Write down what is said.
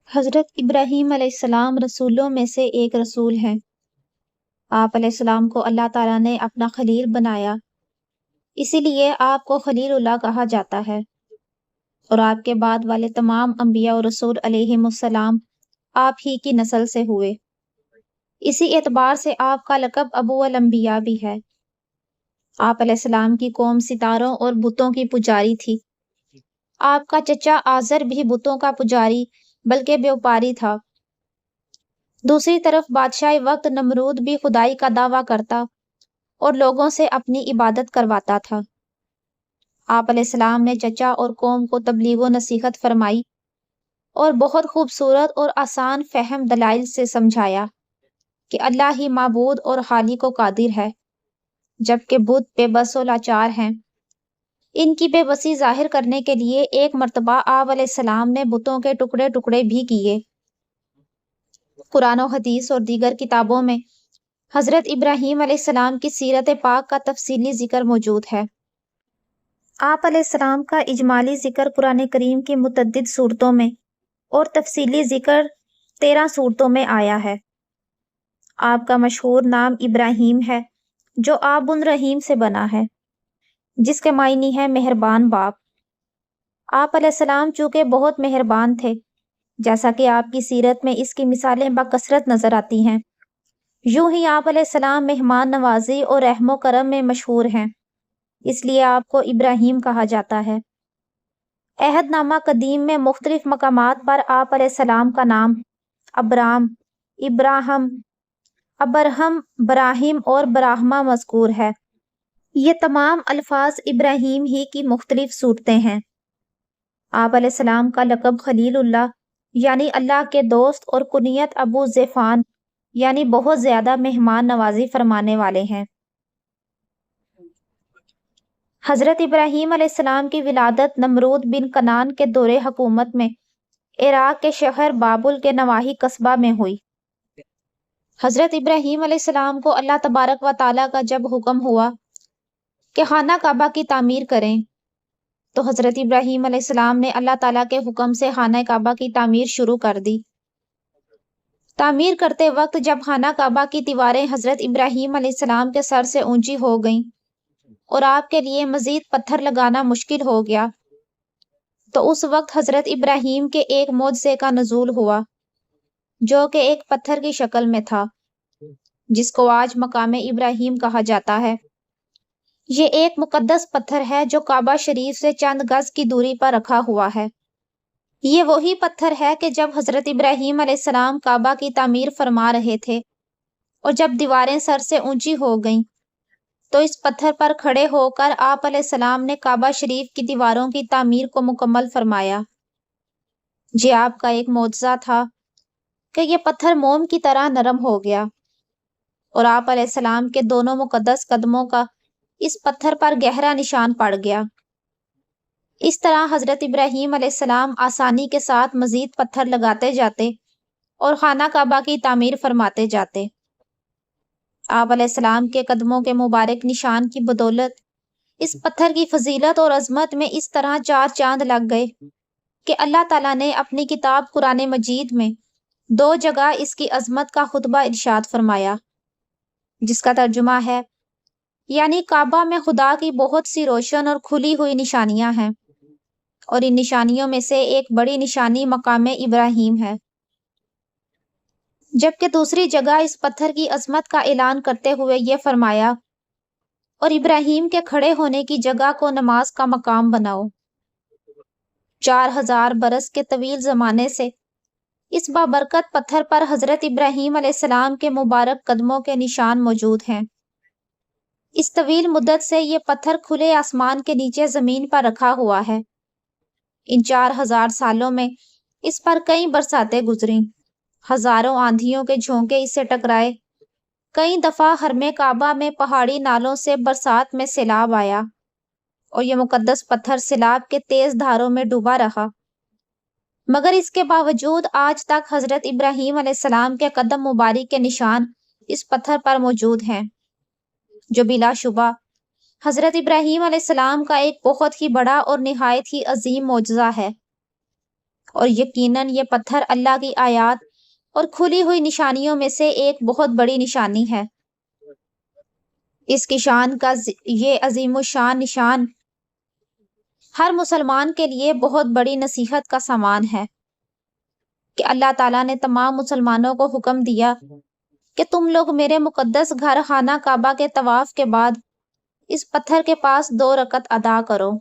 حضرت ابراہیم علیہ السلام رسولوں میں سے ایک رسول ہیں۔ آپ علیہ السلام کو اللہ تعالیٰ نے اپنا خلیل بنایا، اسی لیے آپ کو خلیل اللہ کہا جاتا ہے، اور آپ کے بعد والے تمام انبیاء اور رسول علیہم السلام آپ ہی کی نسل سے ہوئے۔ اسی اعتبار سے آپ کا لقب ابو الانبیاء بھی ہے۔ آپ علیہ السلام کی قوم ستاروں اور بتوں کی پجاری تھی۔ آپ کا چچا آزر بھی بتوں کا پجاری بلکہ بیوپاری تھا۔ دوسری طرف بادشاہ وقت نمرود بھی خدائی کا دعویٰ کرتا اور لوگوں سے اپنی عبادت کرواتا تھا۔ آپ علیہ السلام نے چچا اور قوم کو تبلیغ و نصیحت فرمائی اور بہت خوبصورت اور آسان فہم دلائل سے سمجھایا کہ اللہ ہی معبود اور خالق و قادر ہے، جبکہ بت بے بس و لاچار ہیں۔ ان کی بے بسی ظاہر کرنے کے لیے ایک مرتبہ آپ علیہ السلام نے بتوں کے ٹکڑے ٹکڑے بھی کیے۔ قرآن و حدیث اور دیگر کتابوں میں حضرت ابراہیم علیہ السلام کی سیرت پاک کا تفصیلی ذکر موجود ہے۔ آپ علیہ السلام کا اجمالی ذکر قرآن کریم کی متعدد صورتوں میں اور تفصیلی ذکر 13 صورتوں میں آیا ہے۔ آپ کا مشہور نام ابراہیم ہے، جو آب الرحیم سے بنا ہے، جس کے معنی ہے مہربان باپ۔ آپ علیہ السلام چونکہ بہت مہربان تھے، جیسا کہ آپ کی سیرت میں اس کی مثالیں بکثرت نظر آتی ہیں، یوں ہی آپ علیہ السلام مہمان نوازی اور رحم و کرم میں مشہور ہیں، اس لیے آپ کو ابراہیم کہا جاتا ہے۔ عہد نامہ قدیم میں مختلف مقامات پر آپ علیہ السلام کا نام ابرام، ابراہم، ابرہم، براہیم اور براہما مذکور ہے۔ یہ تمام الفاظ ابراہیم ہی کی مختلف صورتیں ہیں۔ آپ علیہ السلام کا لقب خلیل اللہ یعنی اللہ کے دوست اور کنیت ابو ذیفان یعنی بہت زیادہ مہمان نوازی فرمانے والے ہیں۔ حضرت ابراہیم علیہ السلام کی ولادت نمرود بن کنعان کے دور حکومت میں عراق کے شہر بابل کے نواحی قصبہ میں ہوئی۔ حضرت ابراہیم علیہ السلام کو اللہ تبارک و تعالیٰ کا جب حکم ہوا کہ خانہ کعبہ کی تعمیر کریں، تو حضرت ابراہیم علیہ السلام نے اللہ تعالیٰ کے حکم سے خانہ کعبہ کی تعمیر شروع کر دی۔ تعمیر کرتے وقت جب خانہ کعبہ کی دیواریں حضرت ابراہیم علیہ السلام کے سر سے اونچی ہو گئیں اور آپ کے لیے مزید پتھر لگانا مشکل ہو گیا، تو اس وقت حضرت ابراہیم کے ایک معجزے کا نزول ہوا، جو کہ ایک پتھر کی شکل میں تھا، جس کو آج مقام ابراہیم کہا جاتا ہے۔ یہ ایک مقدس پتھر ہے جو کعبہ شریف سے چند گز کی دوری پر رکھا ہوا ہے۔ یہ وہی پتھر ہے کہ جب حضرت ابراہیم علیہ السلام کعبہ کی تعمیر فرما رہے تھے اور جب دیواریں سر سے اونچی ہو گئیں، تو اس پتھر پر کھڑے ہو کر آپ علیہ السلام نے کعبہ شریف کی دیواروں کی تعمیر کو مکمل فرمایا۔ یہ آپ کا ایک معجزہ تھا کہ یہ پتھر موم کی طرح نرم ہو گیا اور آپ علیہ السلام کے دونوں مقدس قدموں کا اس پتھر پر گہرا نشان پڑ گیا۔ اس طرح حضرت ابراہیم علیہ السلام آسانی کے ساتھ مزید پتھر لگاتے جاتے اور خانہ کعبہ کی تعمیر فرماتے جاتے۔ آپ علیہ السلام کے قدموں کے مبارک نشان کی بدولت اس پتھر کی فضیلت اور عظمت میں اس طرح چار چاند لگ گئے کہ اللہ تعالیٰ نے اپنی کتاب قرآن مجید میں 2 جگہ اس کی عظمت کا خطبہ ارشاد فرمایا، جس کا ترجمہ ہے، یعنی کعبہ میں خدا کی بہت سی روشن اور کھلی ہوئی نشانیاں ہیں، اور ان نشانیوں میں سے ایک بڑی نشانی مقام ابراہیم ہے۔ جبکہ دوسری جگہ اس پتھر کی عظمت کا اعلان کرتے ہوئے یہ فرمایا، اور ابراہیم کے کھڑے ہونے کی جگہ کو نماز کا مقام بناؤ۔ 4000 برس کے طویل زمانے سے اس بابرکت پتھر پر حضرت ابراہیم علیہ السلام کے مبارک قدموں کے نشان موجود ہیں۔ اس طویل مدت سے یہ پتھر کھلے آسمان کے نیچے زمین پر رکھا ہوا ہے۔ ان 4000 سالوں میں اس پر کئی برساتیں گزریں، ہزاروں آندھیوں کے جھونکے اس سے ٹکرائے، کئی دفعہ حرم کعبہ میں پہاڑی نالوں سے برسات میں سیلاب آیا، اور یہ مقدس پتھر سیلاب کے تیز دھاروں میں ڈوبا رہا، مگر اس کے باوجود آج تک حضرت ابراہیم علیہ السلام کے قدم مبارک کے نشان اس پتھر پر موجود ہیں، جو بلا شبہ حضرت ابراہیم علیہ السلام کا ایک بہت ہی بڑا اور نہایت ہی عظیم معجزہ ہے۔ اور یقیناً یہ پتھر اللہ کی آیات اور کھلی ہوئی نشانیوں میں سے ایک بہت بڑی نشانی ہے۔ اس کی شان کا یہ عظیم الشان نشان ہر مسلمان کے لیے بہت بڑی نصیحت کا سامان ہے کہ اللہ تعالیٰ نے تمام مسلمانوں کو حکم دیا کہ تم لوگ میرے مقدس گھر خانہ کعبہ کے طواف کے بعد اس پتھر کے پاس 2 رکعت ادا کرو۔